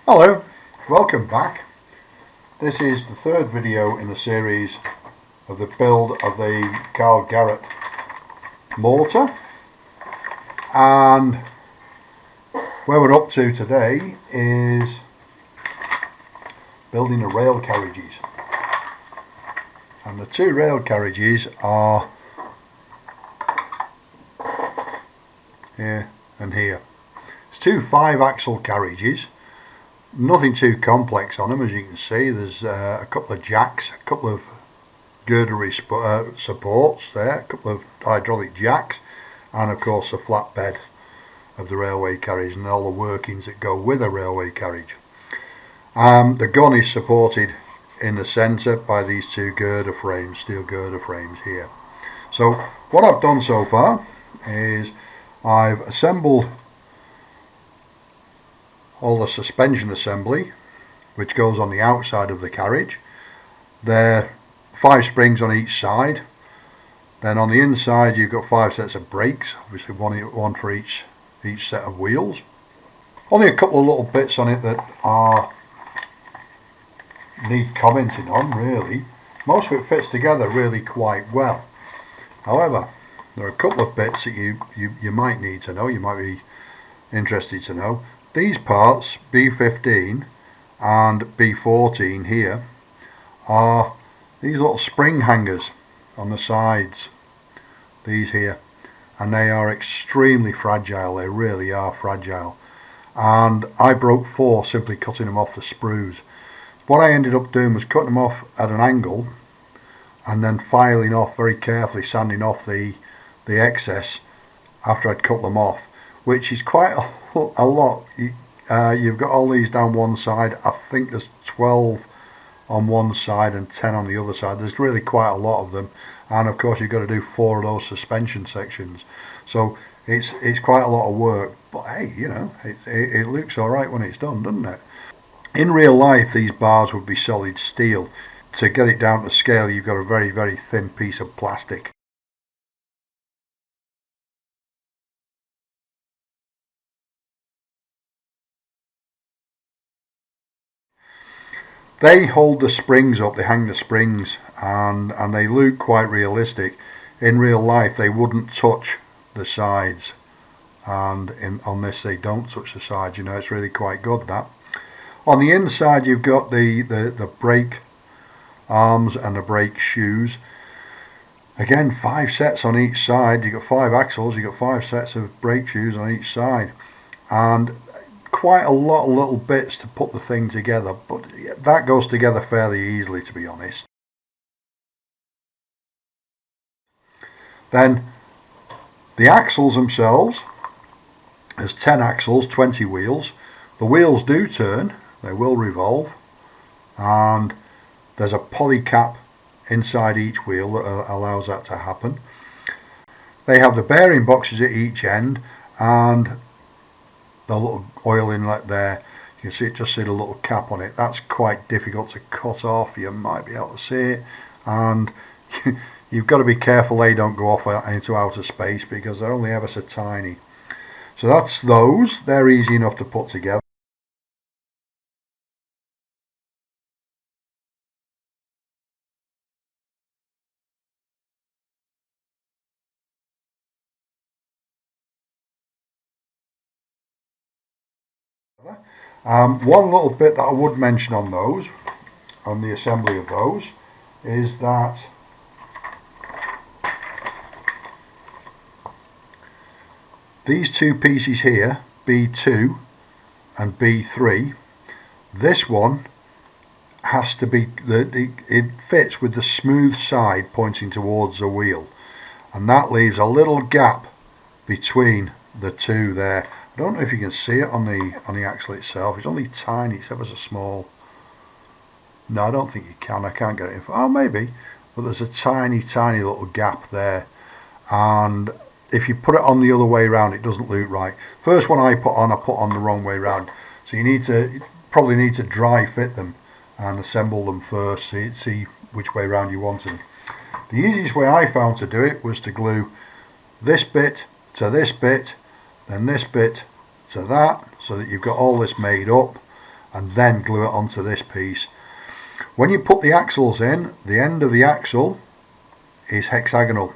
Hello, welcome back. This is the third video in the series of the build of the Karl-Gerat mortar, and where we're up to today is building the rail carriages, and the two rail carriages are here and here. It's two 5-axle carriages. Nothing too complex on them, as you can see. There's a couple of jacks, a couple of girdery supports there, a couple of hydraulic jacks, and of course the flatbed of the railway carriage and all the workings that go with a railway carriage. The gun is supported in the centre by these two girder frames, steel girder frames here. So what I've done so far is I've assembled all the suspension assembly which goes on the outside of the carriage. There are 5 springs on each side. Then on the inside you've got 5 sets of brakes, obviously one for each set of wheels. Only a couple of little bits on it that need commenting on really. Most of it fits together really quite well. However, there are a couple of bits that you might need to know, you might be interested to know. These parts, B15 and B14 here, are these little spring hangers on the sides, these here, and they are extremely fragile. They really are fragile, and I broke 4 simply cutting them off the sprues. What I ended up doing was cutting them off at an angle and then filing off very carefully, sanding off the excess after I'd cut them off, which is quite a lot. You've got all these down one side. I think there's 12 on one side and 10 on the other side. There's really quite a lot of them, and of course you've got to do 4 of those suspension sections, so it's quite a lot of work. But hey, you know, it looks alright when it's done, doesn't it? In real life these bars would be solid steel. To get it down to scale you've got a very, very thin piece of plastic. They hold the springs up, they hang the springs, and they look quite realistic. In real life they wouldn't touch the sides, and on this they don't touch the sides. You know, it's really quite good that. On the inside you've got the brake arms and the brake shoes. Again, 5 sets on each side. You've got 5 axles, you've got 5 sets of brake shoes on each side, and quite a lot of little bits to put the thing together, but that goes together fairly easily, to be honest. Then the axles themselves, there's 10 axles, 20 wheels. The wheels do turn, they will revolve, and there's a poly cap inside each wheel that allows that to happen. They have the bearing boxes at each end and the little oil inlet there. You can see it, just see the little cap on it. That's quite difficult to cut off. You might be able to see it, and you've got to be careful they don't go off into outer space because they're only ever so tiny. So that's those. They're easy enough to put together. One little bit that I would mention on those, on the assembly of those, is that these two pieces here, B2 and B3, this one has to be, it fits with the smooth side pointing towards the wheel, and that leaves a little gap between the two there. I don't know if you can see it on the axle itself. It's only tiny, it's ever so small. No, I don't think you can. I can't get it in. Oh, maybe. But there's a tiny, tiny little gap there. And if you put it on the other way around, it doesn't look right. First one I put on the wrong way around. So you probably need to dry fit them and assemble them first. See which way around you want them. The easiest way I found to do it was to glue this bit to this bit, then this bit to that, so that you've got all this made up, and then glue it onto this piece. When you put the axles in, the end of the axle is hexagonal,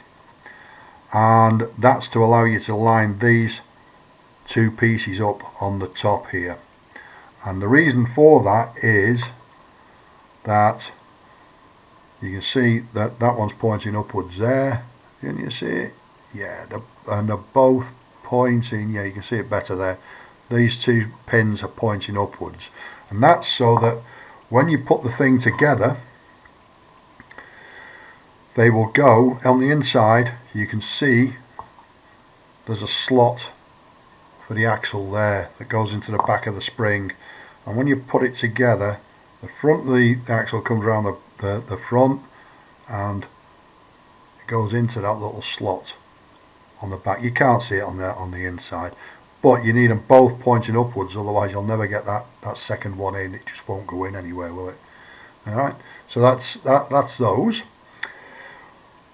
and that's to allow you to line these two pieces up on the top here. And the reason for that is that you can see that that one's pointing upwards there. Can you see it? Yeah, and they're both pointing, yeah, you can see it better there. These two pins are pointing upwards, and that's so that when you put the thing together, they will go on the inside. You can see there's a slot for the axle there that goes into the back of the spring, and when you put it together, the front of the axle comes around the front, and it goes into that little slot on the back. You can't see it on the inside, but you need them both pointing upwards, otherwise you'll never get that second one in. It just won't go in anywhere, will it? Alright, so that's those.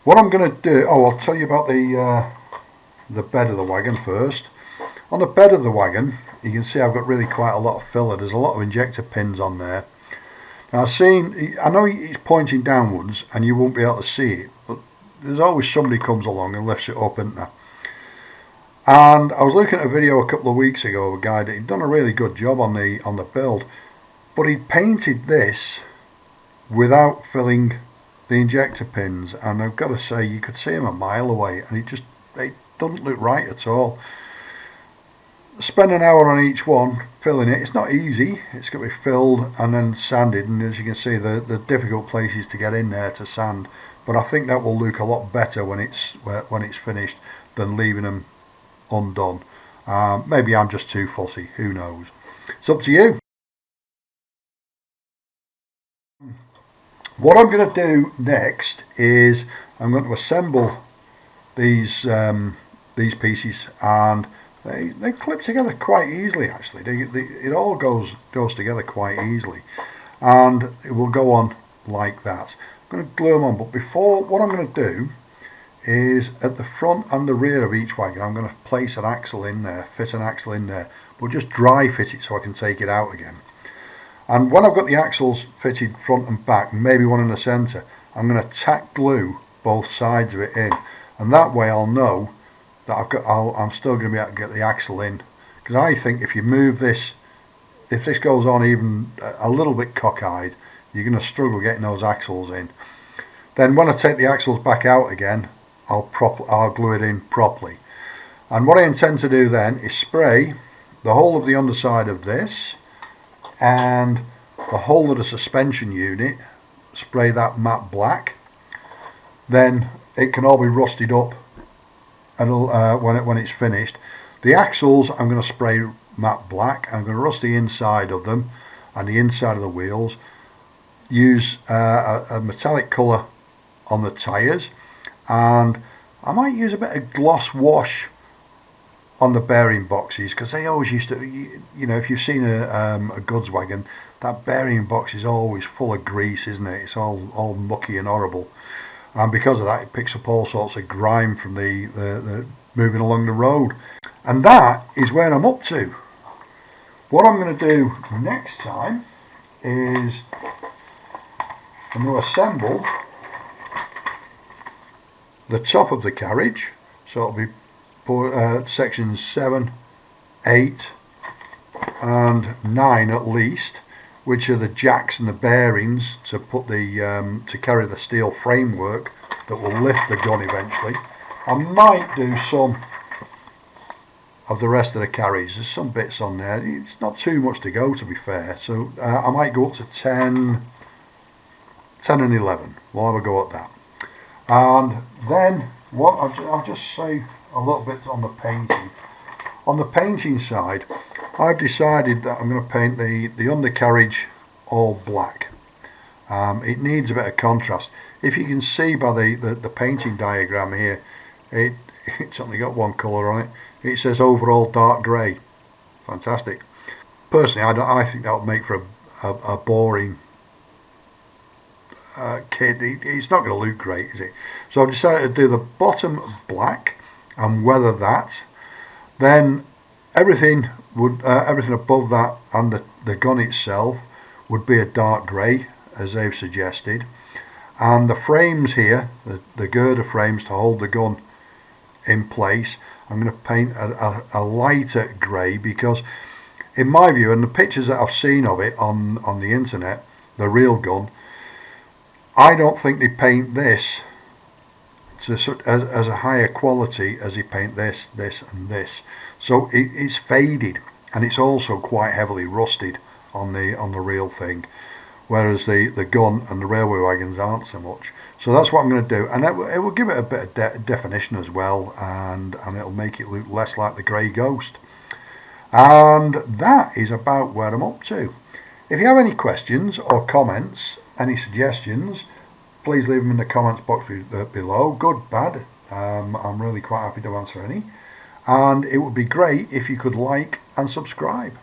What I'm going to do, I'll tell you about the bed of the wagon first. On the bed of the wagon, you can see I've got really quite a lot of filler. There's a lot of injector pins on there. Now I know it's pointing downwards and you won't be able to see it, but there's always somebody comes along and lifts it up, isn't there? And I was looking at a video a couple of weeks ago of a guy that he'd done a really good job on the build, but he'd painted this without filling the injector pins, and I've got to say you could see him a mile away, and it doesn't look right at all. Spend an hour on each one filling it. It's not easy. It's got to be filled and then sanded, and as you can see the difficult places to get in there to sand, but I think that will look a lot better when it's finished than leaving them undone. Maybe I'm just too fussy, who knows. It's up to you. What I'm going to do next is I'm going to assemble these pieces, and they clip together quite easily. Actually, it all goes together quite easily, and it will go on like that. I'm going to glue them on, but before, what I'm going to do is at the front and the rear of each wagon, I'm going to place an axle in there, fit an axle in there, but just dry fit it so I can take it out again. And when I've got the axles fitted front and back, maybe one in the centre, I'm going to tack glue both sides of it in, and that way I'll know that I'm still going to be able to get the axle in. Because I think if you move this, if this goes on even a little bit cockeyed, you're going to struggle getting those axles in. Then when I take the axles back out again, I'll glue it in properly. And what I intend to do then is spray the whole of the underside of this and the whole of the suspension unit, spray that matte black. Then it can all be rusted up and when it's finished. The axles I'm going to spray matte black. I'm going to rust the inside of them and the inside of the wheels. Use a metallic colour on the tyres, and I might use a bit of gloss wash on the bearing boxes, because they always used to, you know, if you've seen a goods wagon, that bearing box is always full of grease, isn't it? It's all mucky and horrible, and because of that it picks up all sorts of grime from the moving along the road. And that is where I'm up to. What I'm going to do next time is I'm going to assemble the top of the carriage, so it'll be sections 7, 8 and 9 at least, which are the jacks and the bearings to put to carry the steel framework that will lift the gun eventually. I might do some of the rest of the carriage. There's some bits on there. It's not too much to go, to be fair, so I might go up to 10 and 11. We'll have a go at that. And then what I'll just say a little bit on the painting. On the painting side, I've decided that I'm going to paint the undercarriage all black. It needs a bit of contrast. If you can see by the painting diagram here, it's only got one colour on it. It says overall dark grey. Fantastic. Personally, I think that would make for a boring kit. It's not going to look great, is it? So I've decided to do the bottom black and weather that. Then everything would everything above that and the gun itself would be a dark grey, as they've suggested. And the frames here, the girder frames to hold the gun in place, I'm going to paint a lighter grey, because in my view, and the pictures that I've seen of it on the internet, the real gun, I don't think they paint this as a higher quality as they paint this and this. So it's faded, and it's also quite heavily rusted on the real thing, whereas the gun and the railway wagons aren't so much. So that's what I'm going to do, and it will give it a bit of definition as well, and it'll make it look less like the grey ghost. And that is about where I'm up to. If you have any questions or comments, any suggestions, please leave them in the comments box below, good, bad. I'm really quite happy to answer any. And it would be great if you could like and subscribe.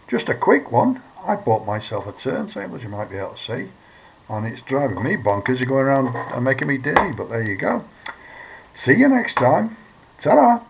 Just a quick one. I bought myself a turntable, as you might be able to see, and it's driving me bonkers. You're going around and making me dizzy, but there you go. See you next time. Ta-da!